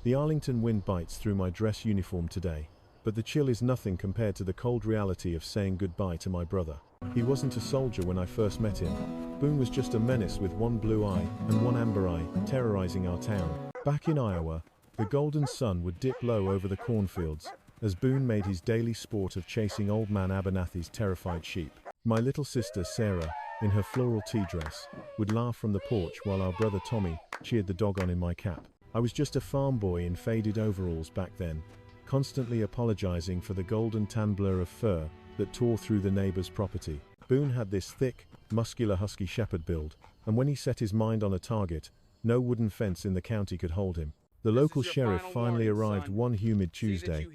The Arlington wind bites through my dress uniform today, but the chill is nothing compared to the cold reality of saying goodbye to my brother. He wasn't a soldier when I first met him. Boone was just a menace with one blue eye and one amber eye, terrorizing our town. Back in Iowa, the golden sun would dip low over the cornfields, as Boone made his daily sport of chasing old man Abernathy's terrified sheep. My little sister Sarah, in her floral tea dress, would laugh from the porch while our brother Tommy cheered the dog on in my cap. I was just a farm boy in faded overalls back then, constantly apologizing for the golden tan blur of fur that tore through the neighbor's property. Boone had this thick, muscular husky shepherd build, and when he set his mind on a target, no wooden fence in the county could hold him. The local sheriff finally arrived one humid Tuesday,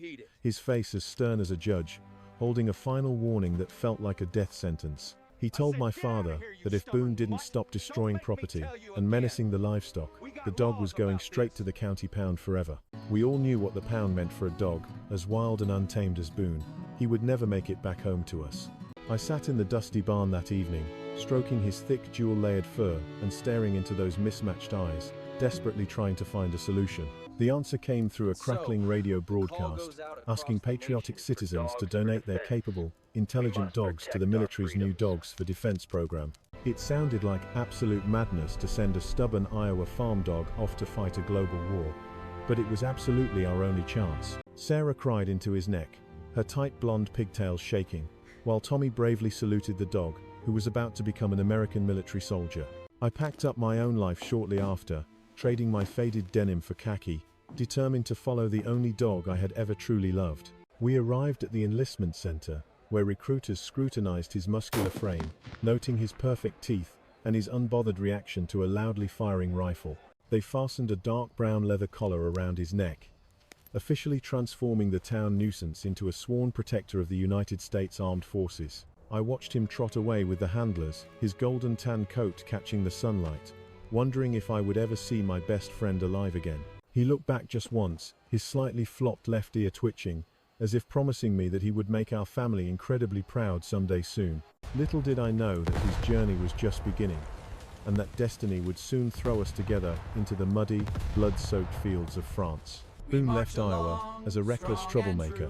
his face as stern as a judge, holding a final warning that felt like a death sentence. He told my father that if Boone didn't stop destroying property and menacing the livestock, the dog was going straight to the county pound forever. We all knew what the pound meant for a dog, as wild and untamed as Boone. He would never make it back home to us. I sat in the dusty barn that evening, stroking his thick jewel-layered fur and staring into those mismatched eyes, desperately trying to find a solution. The answer came through a crackling radio broadcast, asking patriotic citizens to donate their capable, intelligent dogs to the military's new Dogs for Defense program. It sounded like absolute madness to send a stubborn Iowa farm dog off to fight a global war, but it was absolutely our only chance. Sarah cried into his neck, her tight blonde pigtails shaking, while Tommy bravely saluted the dog, who was about to become an American military soldier. I packed up my own life shortly after, trading my faded denim for khaki, determined to follow the only dog I had ever truly loved. We arrived at the enlistment center, where recruiters scrutinized his muscular frame, noting his perfect teeth and his unbothered reaction to a loudly firing rifle. They fastened a dark brown leather collar around his neck, officially transforming the town nuisance into a sworn protector of the United States Armed Forces. I watched him trot away with the handlers, his golden tan coat catching the sunlight, wondering if I would ever see my best friend alive again. He looked back just once, his slightly flopped left ear twitching, as if promising me that he would make our family incredibly proud someday soon. Little did I know that his journey was just beginning, and that destiny would soon throw us together into the muddy, blood-soaked fields of France. Boone left Iowa as a reckless troublemaker,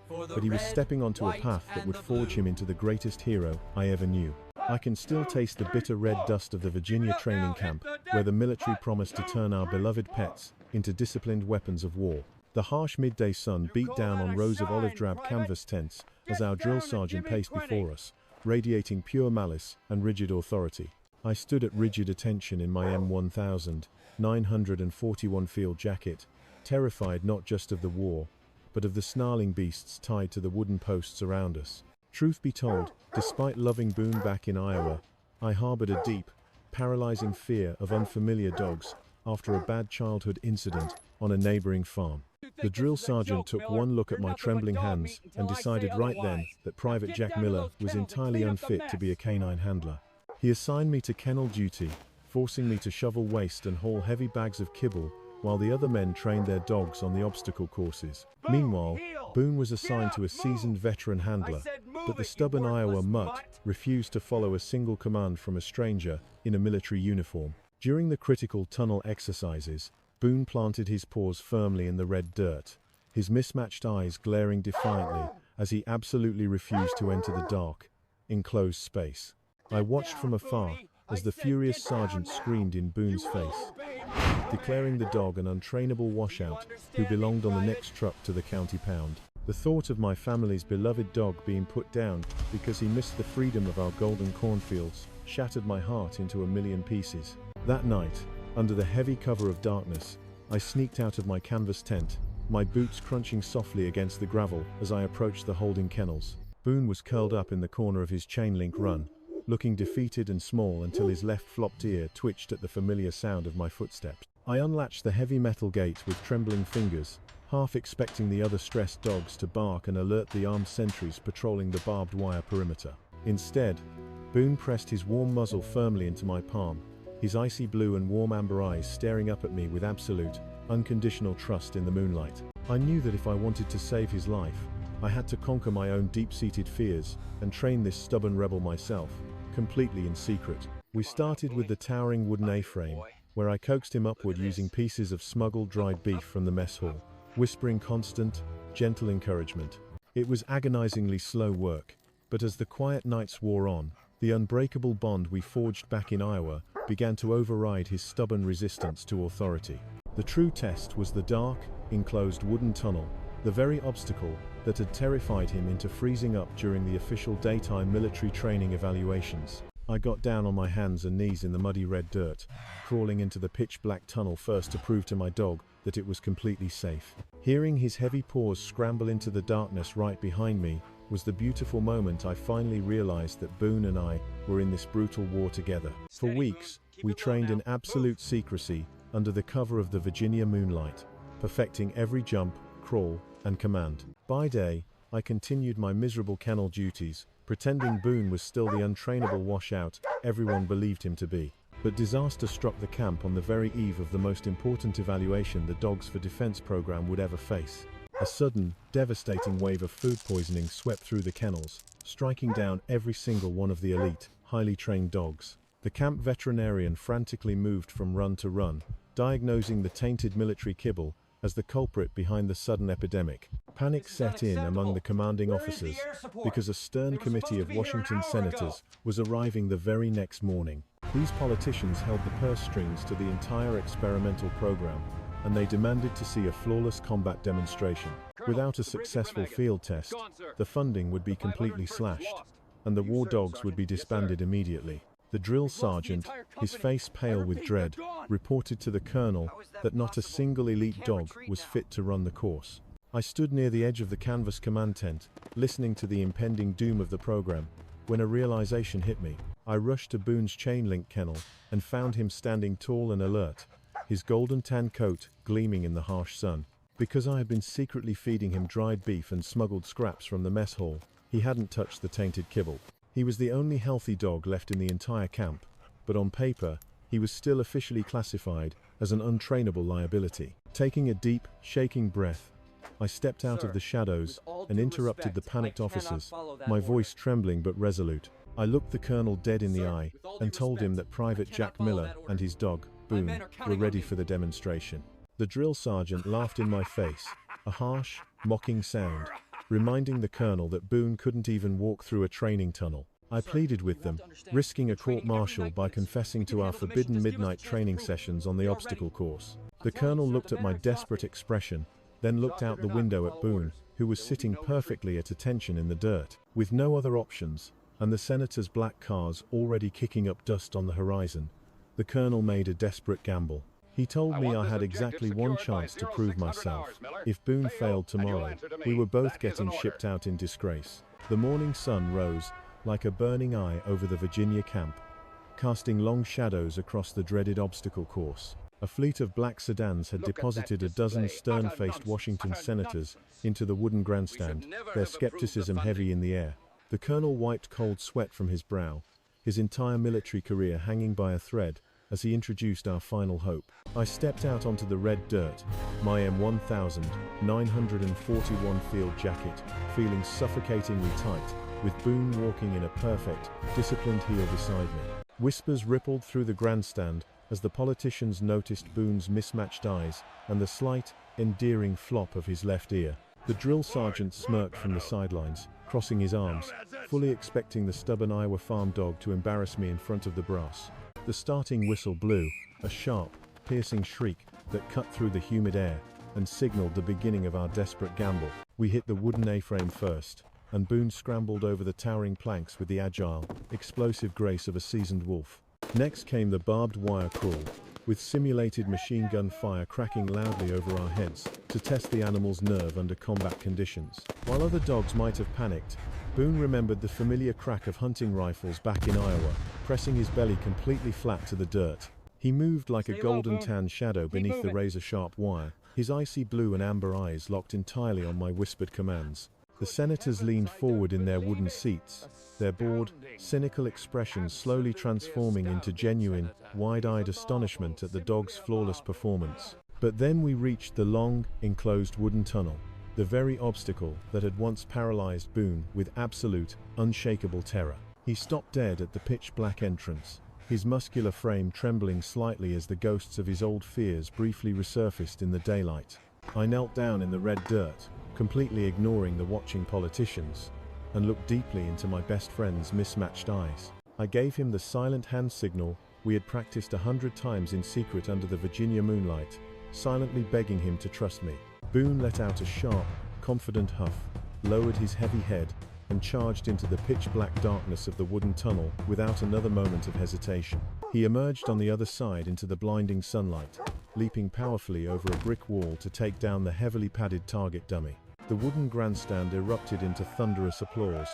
but he was stepping onto a path that would forge him into the greatest hero I ever knew. I can still taste the bitter red dust of the Virginia training camp, where the military promised to turn our beloved pets into disciplined weapons of war. The harsh midday sun beat down on rows of olive-drab canvas tents as our drill sergeant paced before us, radiating pure malice and rigid authority. I stood at rigid attention in my M1941 field jacket, terrified not just of the war, but of the snarling beasts tied to the wooden posts around us. Truth be told, despite loving Boone back in Iowa, I harbored a deep, paralyzing fear of unfamiliar dogs after a bad childhood incident on a neighboring farm. The drill sergeant took one look at my trembling hands and decided right then that Private Jack Miller was entirely unfit to be a canine handler. He assigned me to kennel duty, forcing me to shovel waste and haul heavy bags of kibble, while the other men trained their dogs on the obstacle courses. Meanwhile, Boone was assigned to a seasoned veteran handler, but the stubborn Iowa mutt refused to follow a single command from a stranger in a military uniform. During the critical tunnel exercises, Boone planted his paws firmly in the red dirt, his mismatched eyes glaring defiantly as he absolutely refused to enter the dark, enclosed space. I watched from afar as the furious sergeant screamed in Boone's face, declaring the dog an untrainable washout who belonged on the next truck to the county pound. The thought of my family's beloved dog being put down because he missed the freedom of our golden cornfields shattered my heart into a million pieces. That night, under the heavy cover of darkness, I sneaked out of my canvas tent, my boots crunching softly against the gravel as I approached the holding kennels. Boone was curled up in the corner of his chain-link run, looking defeated and small until his left flopped ear twitched at the familiar sound of my footsteps. I unlatched the heavy metal gate with trembling fingers, half expecting the other stressed dogs to bark and alert the armed sentries patrolling the barbed wire perimeter. Instead, Boone pressed his warm muzzle firmly into my palm, his icy blue and warm amber eyes staring up at me with absolute, unconditional trust in the moonlight. I knew that if I wanted to save his life, I had to conquer my own deep-seated fears and train this stubborn rebel myself, completely in secret. We started with the towering wooden A-frame, where I coaxed him upward using pieces of smuggled dried beef from the mess hall, whispering constant, gentle encouragement. It was agonizingly slow work, but as the quiet nights wore on, the unbreakable bond we forged back in Iowa began to override his stubborn resistance to authority. The true test was the dark, enclosed wooden tunnel, the very obstacle that had terrified him into freezing up during the official daytime military training evaluations. I got down on my hands and knees in the muddy red dirt, crawling into the pitch-black tunnel first to prove to my dog that it was completely safe. Hearing his heavy paws scramble into the darkness right behind me was the beautiful moment I finally realized that Boone and I were in this brutal war together. For weeks, we trained in absolute secrecy under the cover of the Virginia moonlight, perfecting every jump, crawl, and command. By day, I continued my miserable kennel duties, pretending Boone was still the untrainable washout everyone believed him to be. But disaster struck the camp on the very eve of the most important evaluation the Dogs for Defense program would ever face. A sudden, devastating wave of food poisoning swept through the kennels, striking down every single one of the elite, highly trained dogs. The camp veterinarian frantically moved from run to run, diagnosing the tainted military kibble as the culprit behind the sudden epidemic. Panic set in among the commanding officers because a stern committee of Washington senators was arriving the very next morning. These politicians held the purse strings to the entire experimental program, and they demanded to see a flawless combat demonstration. Without a successful field test, the funding would be completely slashed, and the war dogs would be disbanded immediately. The drill sergeant, his face pale with dread, reported to the colonel that not a single elite dog was fit to run the course. I stood near the edge of the canvas command tent, listening to the impending doom of the program, when a realization hit me. I rushed to Boone's chain-link kennel and found him standing tall and alert, his golden tan coat gleaming in the harsh sun. Because I had been secretly feeding him dried beef and smuggled scraps from the mess hall, he hadn't touched the tainted kibble. He was the only healthy dog left in the entire camp, but on paper, he was still officially classified as an untrainable liability. Taking a deep, shaking breath, I stepped out of the shadows and interrupted the panicked officers, my voice trembling but resolute. I looked the colonel dead in the eye and told him that Private Jack Miller and his dog, Boone, were ready for the demonstration. The drill sergeant laughed in my face, a harsh, mocking sound, reminding the colonel that Boone couldn't even walk through a training tunnel. I pleaded with them, risking a court-martial by confessing to our forbidden midnight training sessions on the obstacle course. The colonel looked at my desperate expression, then looked out the window at Boone, who was sitting perfectly at attention in the dirt. With no other options, and the senator's black cars already kicking up dust on the horizon, the colonel made a desperate gamble. He told me I had exactly one chance to prove myself. If Boone failed tomorrow, we were both getting shipped out in disgrace. The morning sun rose like a burning eye over the Virginia camp, casting long shadows across the dreaded obstacle course. A fleet of black sedans had deposited a dozen stern-faced Washington senators into the wooden grandstand, their skepticism heavy in the air. The colonel wiped cold sweat from his brow, his entire military career hanging by a thread, as he introduced our final hope. I stepped out onto the red dirt, my M1941 field jacket, feeling suffocatingly tight, with Boone walking in a perfect, disciplined heel beside me. Whispers rippled through the grandstand as the politicians noticed Boone's mismatched eyes and the slight, endearing flop of his left ear. The drill sergeant smirked from the sidelines, crossing his arms, fully expecting the stubborn Iowa farm dog to embarrass me in front of the brass. The starting whistle blew, a sharp, piercing shriek that cut through the humid air and signaled the beginning of our desperate gamble. We hit the wooden A-frame first, and Boone scrambled over the towering planks with the agile, explosive grace of a seasoned wolf. Next came the barbed wire crawl, with simulated machine gun fire cracking loudly over our heads to test the animal's nerve under combat conditions. While other dogs might have panicked, Boone remembered the familiar crack of hunting rifles back in Iowa, pressing his belly completely flat to the dirt. He moved like a golden tan shadow beneath the razor-sharp wire, his icy blue and amber eyes locked entirely on my whispered commands. The senators leaned forward in their wooden seats, their bored, cynical expressions slowly transforming into genuine, wide-eyed astonishment at the dog's flawless performance. But then we reached the long, enclosed wooden tunnel, the very obstacle that had once paralyzed Boone with absolute, unshakable terror. He stopped dead at the pitch-black entrance, his muscular frame trembling slightly as the ghosts of his old fears briefly resurfaced in the daylight. I knelt down in the red dirt, completely ignoring the watching politicians, and looked deeply into my best friend's mismatched eyes. I gave him the silent hand signal we had practiced 100 times in secret under the Virginia moonlight, silently begging him to trust me. Boone let out a sharp, confident huff, lowered his heavy head, and charged into the pitch-black darkness of the wooden tunnel without another moment of hesitation. He emerged on the other side into the blinding sunlight, leaping powerfully over a brick wall to take down the heavily padded target dummy. The wooden grandstand erupted into thunderous applause,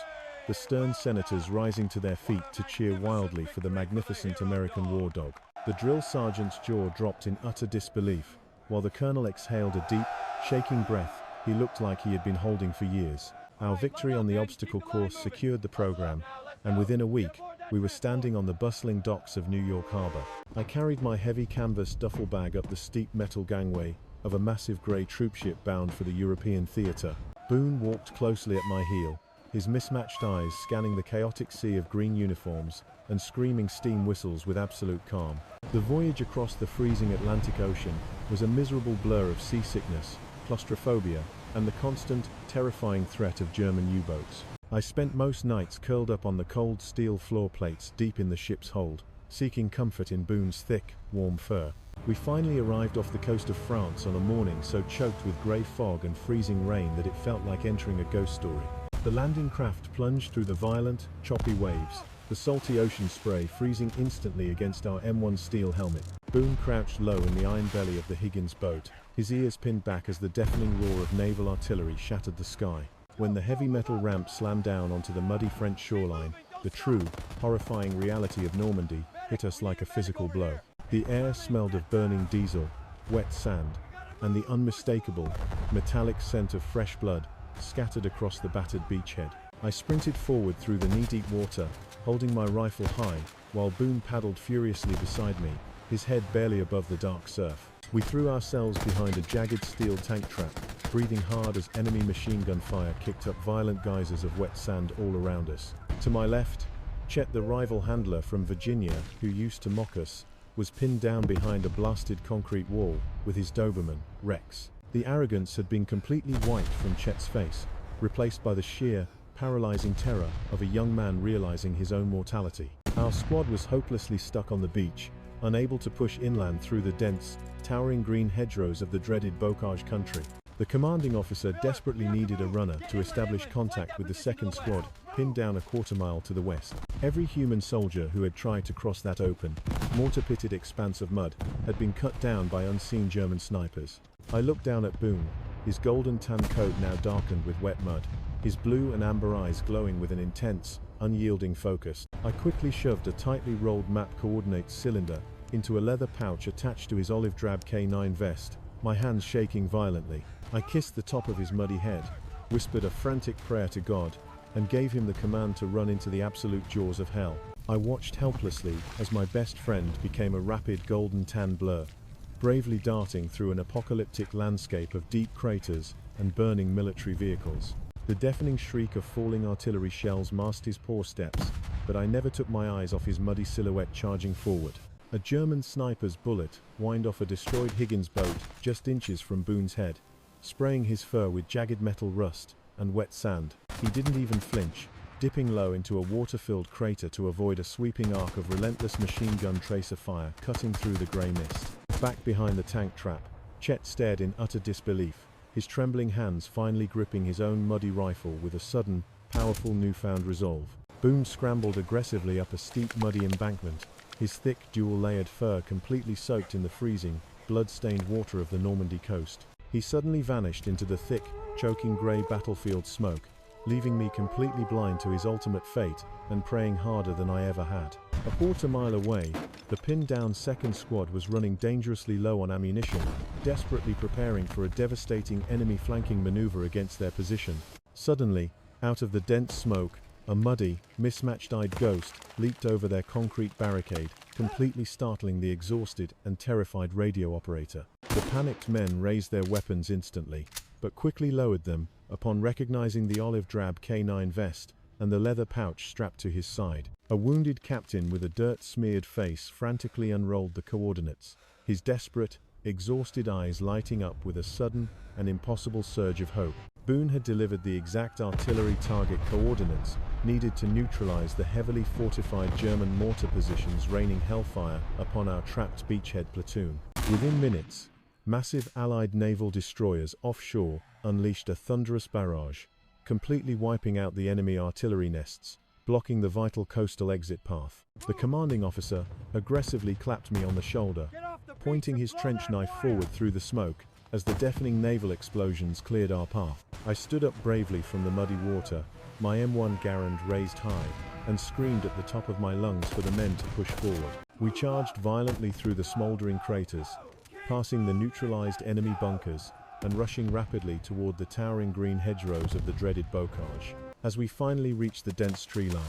the stern senators rising to their feet to cheer wildly for the magnificent American war dog. The drill sergeant's jaw dropped in utter disbelief, while the colonel exhaled a deep, shaking breath he looked like he had been holding for years. Our victory on the obstacle course secured the program, and within a week, we were standing on the bustling docks of New York Harbor. I carried my heavy canvas duffel bag up the steep metal gangway of a massive grey troopship bound for the European theater. Boone walked closely at my heel, his mismatched eyes scanning the chaotic sea of green uniforms and screaming steam whistles with absolute calm. The voyage across the freezing Atlantic Ocean was a miserable blur of seasickness, claustrophobia, and the constant, terrifying threat of German U-boats. I spent most nights curled up on the cold steel floor plates deep in the ship's hold, seeking comfort in Boone's thick, warm fur. We finally arrived off the coast of France on a morning so choked with grey fog and freezing rain that it felt like entering a ghost story. The landing craft plunged through the violent, choppy waves, the salty ocean spray freezing instantly against our M1 steel helmet. Boone crouched low in the iron belly of the Higgins boat, his ears pinned back as the deafening roar of naval artillery shattered the sky. When the heavy metal ramp slammed down onto the muddy French shoreline, the true, horrifying reality of Normandy hit us like a physical blow. The air smelled of burning diesel, wet sand, and the unmistakable, metallic scent of fresh blood scattered across the battered beachhead. I sprinted forward through the knee-deep water, holding my rifle high, while Boone paddled furiously beside me, his head barely above the dark surf. We threw ourselves behind a jagged steel tank trap, breathing hard as enemy machine gun fire kicked up violent geysers of wet sand all around us. To my left, Chet, the rival handler from Virginia who used to mock us, was pinned down behind a blasted concrete wall with his Doberman, Rex. The arrogance had been completely wiped from Chet's face, replaced by the sheer, paralyzing terror of a young man realizing his own mortality. Our squad was hopelessly stuck on the beach, unable to push inland through the dense, towering green hedgerows of the dreaded Bocage country. The commanding officer desperately needed a runner to establish contact with the second squad, pinned down a quarter-mile to the west. Every human soldier who had tried to cross that open, mortar-pitted expanse of mud had been cut down by unseen German snipers. I looked down at Boone, his golden tan coat now darkened with wet mud, his blue and amber eyes glowing with an intense, unyielding focus. I quickly shoved a tightly rolled map coordinates cylinder into a leather pouch attached to his olive drab K9 vest, my hands shaking violently. I kissed the top of his muddy head, whispered a frantic prayer to God, and gave him the command to run into the absolute jaws of hell. I watched helplessly as my best friend became a rapid golden tan blur, bravely darting through an apocalyptic landscape of deep craters and burning military vehicles. The deafening shriek of falling artillery shells masked his poor steps, but I never took my eyes off his muddy silhouette charging forward. A German sniper's bullet whined off a destroyed Higgins boat just inches from Boone's head, spraying his fur with jagged metal rust and wet sand. He didn't even flinch, dipping low into a water-filled crater to avoid a sweeping arc of relentless machine gun tracer fire cutting through the grey mist. Back behind the tank trap, Chet stared in utter disbelief, his trembling hands finally gripping his own muddy rifle with a sudden, powerful newfound resolve. Boone scrambled aggressively up a steep muddy embankment, his thick, dual-layered fur completely soaked in the freezing, blood-stained water of the Normandy coast. He suddenly vanished into the thick, choking grey battlefield smoke, leaving me completely blind to his ultimate fate and praying harder than I ever had. A quarter-mile away, the pinned-down second squad was running dangerously low on ammunition, desperately preparing for a devastating enemy flanking maneuver against their position. Suddenly, out of the dense smoke, a muddy, mismatched-eyed ghost leaped over their concrete barricade, completely startling the exhausted and terrified radio operator. The panicked men raised their weapons instantly, but quickly lowered them upon recognizing the olive drab K9 vest and the leather pouch strapped to his side. A wounded captain with a dirt-smeared face frantically unrolled the coordinates, his desperate, exhausted eyes lighting up with a sudden and impossible surge of hope. Boone had delivered the exact artillery target coordinates needed to neutralize the heavily fortified German mortar positions raining hellfire upon our trapped beachhead platoon. Within minutes, massive Allied naval destroyers offshore unleashed a thunderous barrage, completely wiping out the enemy artillery nests, blocking the vital coastal exit path. The commanding officer aggressively clapped me on the shoulder, pointing his trench knife forward through the smoke as the deafening naval explosions cleared our path. I stood up bravely from the muddy water, my M1 Garand raised high, and screamed at the top of my lungs for the men to push forward. We charged violently through the smoldering craters, passing the neutralized enemy bunkers, and rushing rapidly toward the towering green hedgerows of the dreaded bocage. As we finally reached the dense tree line,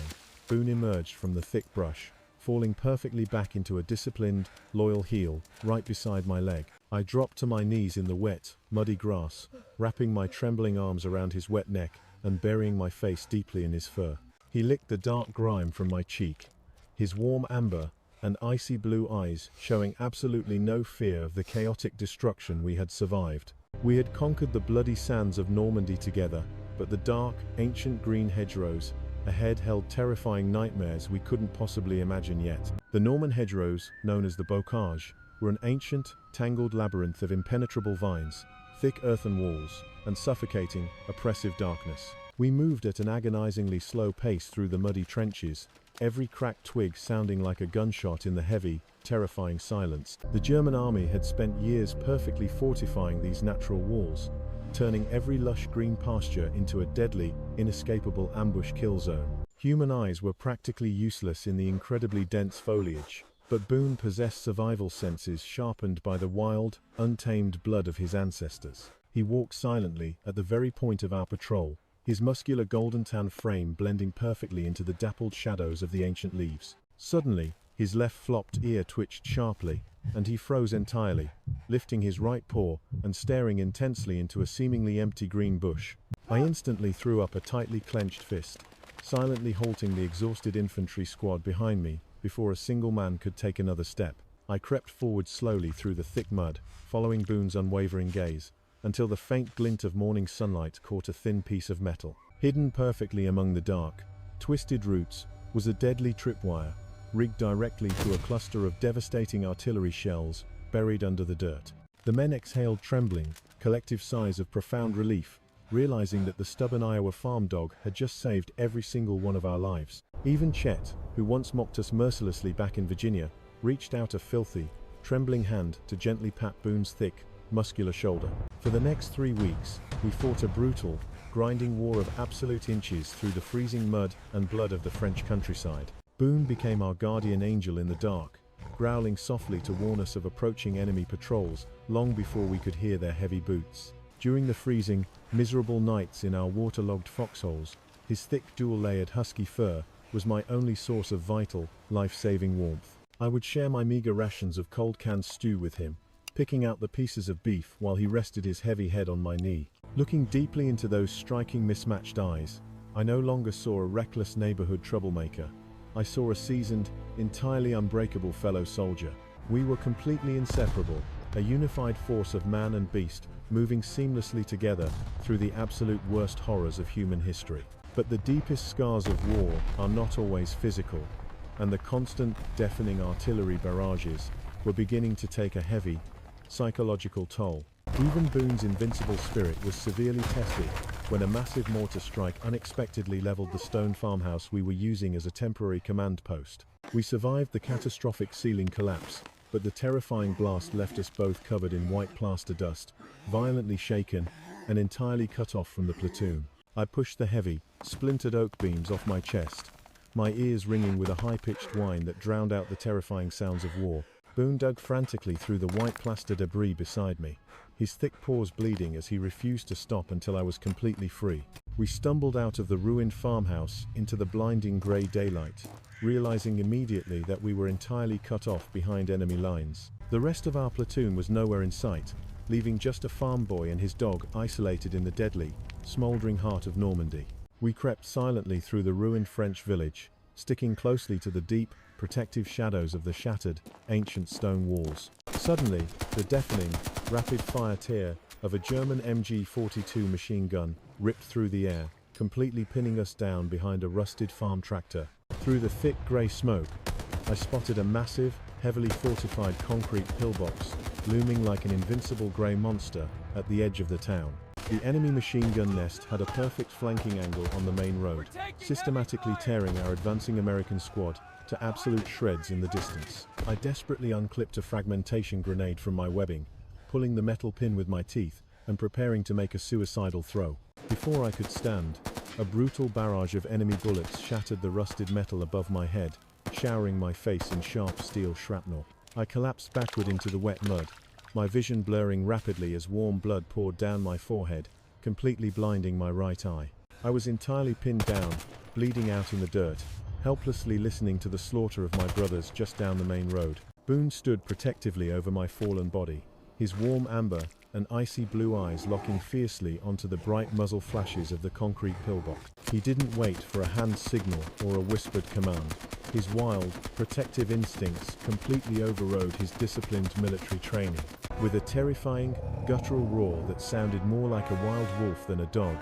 Boone emerged from the thick brush, falling perfectly back into a disciplined, loyal heel right beside my leg. I dropped to my knees in the wet, muddy grass, wrapping my trembling arms around his wet neck and burying my face deeply in his fur. He licked the dark grime from my cheek, his warm amber and icy blue eyes showing absolutely no fear of the chaotic destruction we had survived. We had conquered the bloody sands of Normandy together, but the dark, ancient green hedgerows ahead held terrifying nightmares we couldn't possibly imagine yet. The Norman hedgerows, known as the bocage, were an ancient, tangled labyrinth of impenetrable vines, thick earthen walls, and suffocating, oppressive darkness. We moved at an agonizingly slow pace through the muddy trenches, every cracked twig sounding like a gunshot in the heavy, terrifying silence. The German army had spent years perfectly fortifying these natural walls, turning every lush green pasture into a deadly, inescapable ambush kill zone. Human eyes were practically useless in the incredibly dense foliage, but Boone possessed survival senses sharpened by the wild, untamed blood of his ancestors. He walked silently at the very point of our patrol, his muscular golden-tan frame blending perfectly into the dappled shadows of the ancient leaves. Suddenly, his left flopped ear twitched sharply, and he froze entirely, lifting his right paw and staring intensely into a seemingly empty green bush. I instantly threw up a tightly clenched fist, silently halting the exhausted infantry squad behind me before a single man could take another step. I crept forward slowly through the thick mud, following Boone's unwavering gaze, until the faint glint of morning sunlight caught a thin piece of metal. Hidden perfectly among the dark, twisted roots was a deadly tripwire, rigged directly to a cluster of devastating artillery shells buried under the dirt. The men exhaled trembling, collective sighs of profound relief, realizing that the stubborn Iowa farm dog had just saved every single one of our lives. Even Chet, who once mocked us mercilessly back in Virginia, reached out a filthy, trembling hand to gently pat Boone's thick, muscular shoulder. For the next 3 weeks, we fought a brutal, grinding war of absolute inches through the freezing mud and blood of the French countryside. Boone became our guardian angel in the dark, growling softly to warn us of approaching enemy patrols long before we could hear their heavy boots. During the freezing, miserable nights in our waterlogged foxholes, his thick dual-layered husky fur was my only source of vital, life-saving warmth. I would share my meager rations of cold-canned stew with him, picking out the pieces of beef while he rested his heavy head on my knee. Looking deeply into those striking mismatched eyes, I no longer saw a reckless neighborhood troublemaker. I saw a seasoned, entirely unbreakable fellow soldier. We were completely inseparable, a unified force of man and beast, moving seamlessly together through the absolute worst horrors of human history. But the deepest scars of war are not always physical, and the constant, deafening artillery barrages were beginning to take a heavy, psychological toll. Even Boone's invincible spirit was severely tested when a massive mortar strike unexpectedly leveled the stone farmhouse we were using as a temporary command post. We survived the catastrophic ceiling collapse, but the terrifying blast left us both covered in white plaster dust, violently shaken, and entirely cut off from the platoon. I pushed the heavy, splintered oak beams off my chest, my ears ringing with a high-pitched whine that drowned out the terrifying sounds of war. Boone dug frantically through the white plaster debris beside me, his thick paws bleeding as he refused to stop until I was completely free. We stumbled out of the ruined farmhouse into the blinding grey daylight, realizing immediately that we were entirely cut off behind enemy lines. The rest of our platoon was nowhere in sight, leaving just a farm boy and his dog isolated in the deadly, smouldering heart of Normandy. We crept silently through the ruined French village, sticking closely to the deep, protective shadows of the shattered, ancient stone walls. Suddenly, the deafening, rapid-fire tear of a German MG-42 machine gun ripped through the air, completely pinning us down behind a rusted farm tractor. Through the thick grey smoke, I spotted a massive, heavily fortified concrete pillbox, looming like an invincible grey monster at the edge of the town. The enemy machine gun nest had a perfect flanking angle on the main road, systematically tearing our advancing American squad to absolute shreds in the distance. I desperately unclipped a fragmentation grenade from my webbing, pulling the metal pin with my teeth and preparing to make a suicidal throw. Before I could stand, a brutal barrage of enemy bullets shattered the rusted metal above my head, showering my face in sharp steel shrapnel. I collapsed backward into the wet mud, my vision blurring rapidly as warm blood poured down my forehead, completely blinding my right eye. I was entirely pinned down, bleeding out in the dirt, helplessly listening to the slaughter of my brothers just down the main road. Boone stood protectively over my fallen body, his warm amber and icy blue eyes locking fiercely onto the bright muzzle flashes of the concrete pillbox. He didn't wait for a hand signal or a whispered command. His wild, protective instincts completely overrode his disciplined military training. With a terrifying, guttural roar that sounded more like a wild wolf than a dog,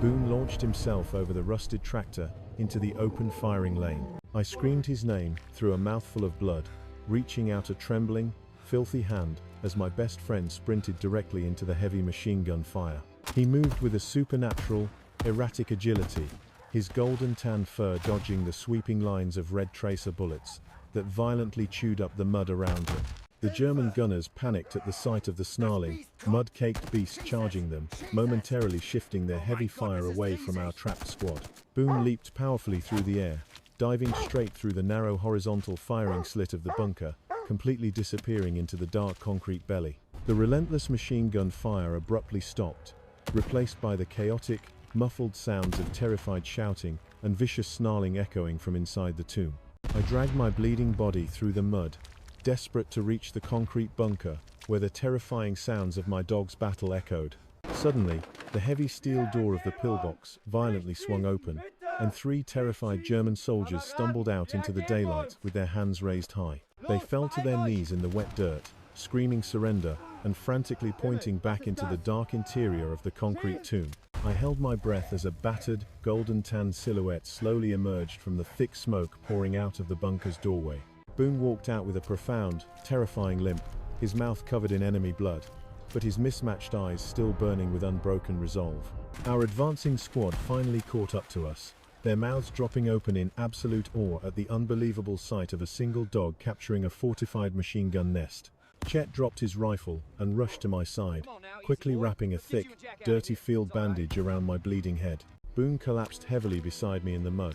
Boone launched himself over the rusted tractor into the open firing lane. I screamed his name through a mouthful of blood, reaching out a trembling, filthy hand as my best friend sprinted directly into the heavy machine gun fire. He moved with a supernatural, erratic agility, his golden tan fur dodging the sweeping lines of red tracer bullets that violently chewed up the mud around him. The German gunners panicked at the sight of the snarling, mud-caked beast charging them, momentarily shifting their heavy fire away from our trapped squad. Boone leaped powerfully through the air, diving straight through the narrow horizontal firing slit of the bunker, completely disappearing into the dark concrete belly. The relentless machine gun fire abruptly stopped, replaced by the chaotic, muffled sounds of terrified shouting and vicious snarling echoing from inside the tomb. I dragged my bleeding body through the mud, desperate to reach the concrete bunker where the terrifying sounds of my dog's battle echoed. Suddenly, the heavy steel door of the pillbox violently swung open, and 3 terrified German soldiers stumbled out into the daylight with their hands raised high. They fell to their knees in the wet dirt, screaming surrender and frantically pointing back into the dark interior of the concrete tomb. I held my breath as a battered, golden-tan silhouette slowly emerged from the thick smoke pouring out of the bunker's doorway. Boone walked out with a profound, terrifying limp, his mouth covered in enemy blood, but his mismatched eyes still burning with unbroken resolve. Our advancing squad finally caught up to us, their mouths dropping open in absolute awe at the unbelievable sight of a single dog capturing a fortified machine gun nest. Chet dropped his rifle and rushed to my side, quickly wrapping a thick, dirty field bandage around my bleeding head. Boone collapsed heavily beside me in the mud,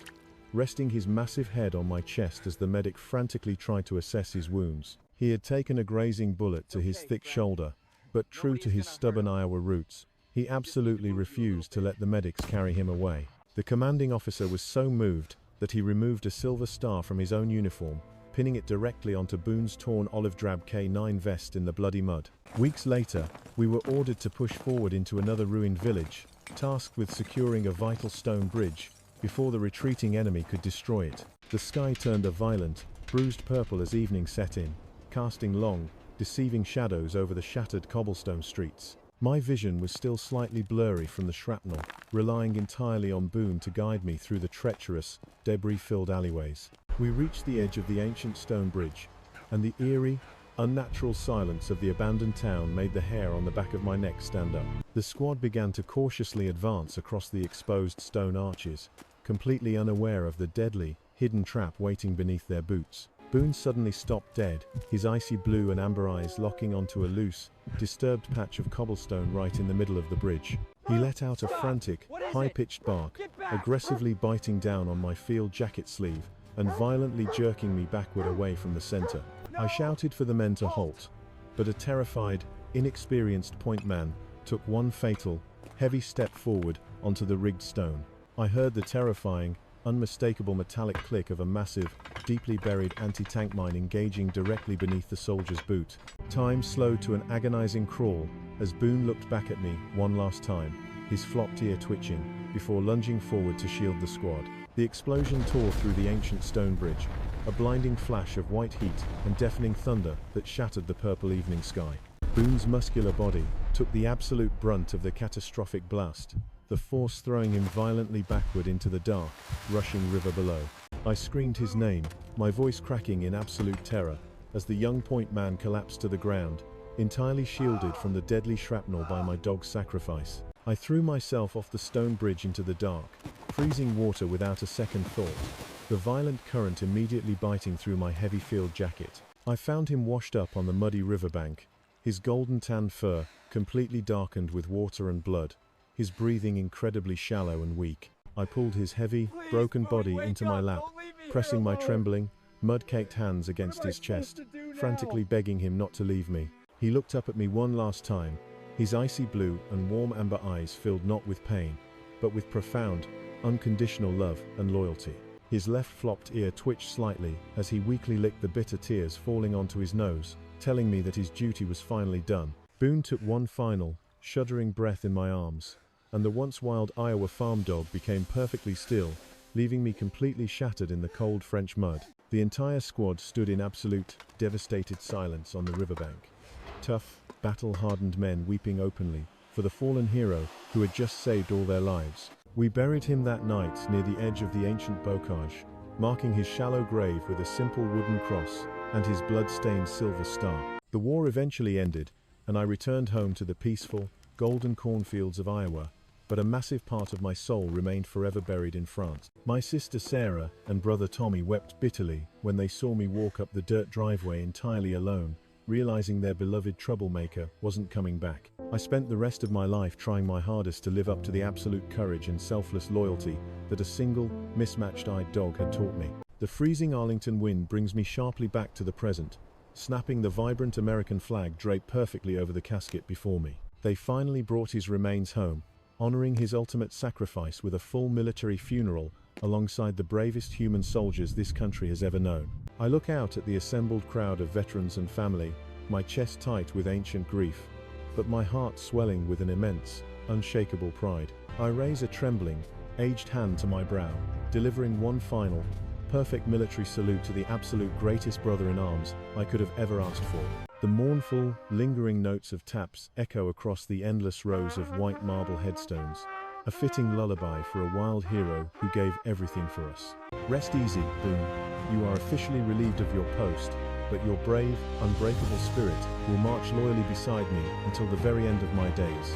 resting his massive head on my chest as the medic frantically tried to assess his wounds. He had taken a grazing bullet to his thick shoulder, but true to his stubborn Iowa roots, he absolutely refused to let the medics carry him away. The commanding officer was so moved that he removed a silver star from his own uniform, pinning it directly onto Boone's torn olive-drab K9 vest in the bloody mud. Weeks later, we were ordered to push forward into another ruined village, tasked with securing a vital stone bridge before the retreating enemy could destroy it. The sky turned a violent, bruised purple as evening set in, casting long, deceiving shadows over the shattered cobblestone streets. My vision was still slightly blurry from the shrapnel, relying entirely on Boone to guide me through the treacherous, debris-filled alleyways. We reached the edge of the ancient stone bridge, and the eerie, unnatural silence of the abandoned town made the hair on the back of my neck stand up. The squad began to cautiously advance across the exposed stone arches, completely unaware of the deadly, hidden trap waiting beneath their boots. Boone suddenly stopped dead, his icy blue and amber eyes locking onto a loose, disturbed patch of cobblestone right in the middle of the bridge. He let out a frantic, high-pitched bark, aggressively biting down on my field jacket sleeve and violently jerking me backward away from the center. I shouted for the men to halt, but a terrified, inexperienced point man took one fatal, heavy step forward onto the rigged stone. I heard the terrifying, unmistakable metallic click of a massive, deeply buried anti-tank mine engaging directly beneath the soldier's boot. Time slowed to an agonizing crawl as Boone looked back at me one last time, his flopped ear twitching, before lunging forward to shield the squad. The explosion tore through the ancient stone bridge, a blinding flash of white heat and deafening thunder that shattered the purple evening sky. Boone's muscular body took the absolute brunt of the catastrophic blast, the force throwing him violently backward into the dark, rushing river below. I screamed his name, my voice cracking in absolute terror, as the young point man collapsed to the ground, entirely shielded from the deadly shrapnel by my dog's sacrifice. I threw myself off the stone bridge into the dark, freezing water without a second thought, the violent current immediately biting through my heavy field jacket. I found him washed up on the muddy riverbank, his golden tanned fur completely darkened with water and blood, his breathing incredibly shallow and weak. I pulled his heavy, broken body into my lap, pressing my trembling, mud-caked hands against his chest, frantically begging him not to leave me. He looked up at me one last time, his icy blue and warm amber eyes filled not with pain, but with profound, unconditional love and loyalty. His left flopped ear twitched slightly as he weakly licked the bitter tears falling onto his nose, telling me that his duty was finally done. Boone took one final, shuddering breath in my arms, and the once wild Iowa farm dog became perfectly still, leaving me completely shattered in the cold French mud. The entire squad stood in absolute, devastated silence on the riverbank. Tough, battle-hardened men weeping openly for the fallen hero who had just saved all their lives. We buried him that night near the edge of the ancient bocage, marking his shallow grave with a simple wooden cross and his blood-stained silver star. The war eventually ended, and I returned home to the peaceful, golden cornfields of Iowa, but a massive part of my soul remained forever buried in France. My sister Sarah and brother Tommy wept bitterly when they saw me walk up the dirt driveway entirely alone, realizing their beloved troublemaker wasn't coming back. I spent the rest of my life trying my hardest to live up to the absolute courage and selfless loyalty that a single, mismatched-eyed dog had taught me. The freezing Arlington wind brings me sharply back to the present, snapping the vibrant American flag draped perfectly over the casket before me. They finally brought his remains home, honoring his ultimate sacrifice with a full military funeral alongside the bravest human soldiers this country has ever known. I look out at the assembled crowd of veterans and family, my chest tight with ancient grief, but my heart swelling with an immense, unshakable pride. I raise a trembling, aged hand to my brow, delivering one final, perfect military salute to the absolute greatest brother in arms I could have ever asked for. The mournful, lingering notes of taps echo across the endless rows of white marble headstones, a fitting lullaby for a wild hero who gave everything for us. Rest easy, Boone. You are officially relieved of your post, but your brave, unbreakable spirit will march loyally beside me until the very end of my days.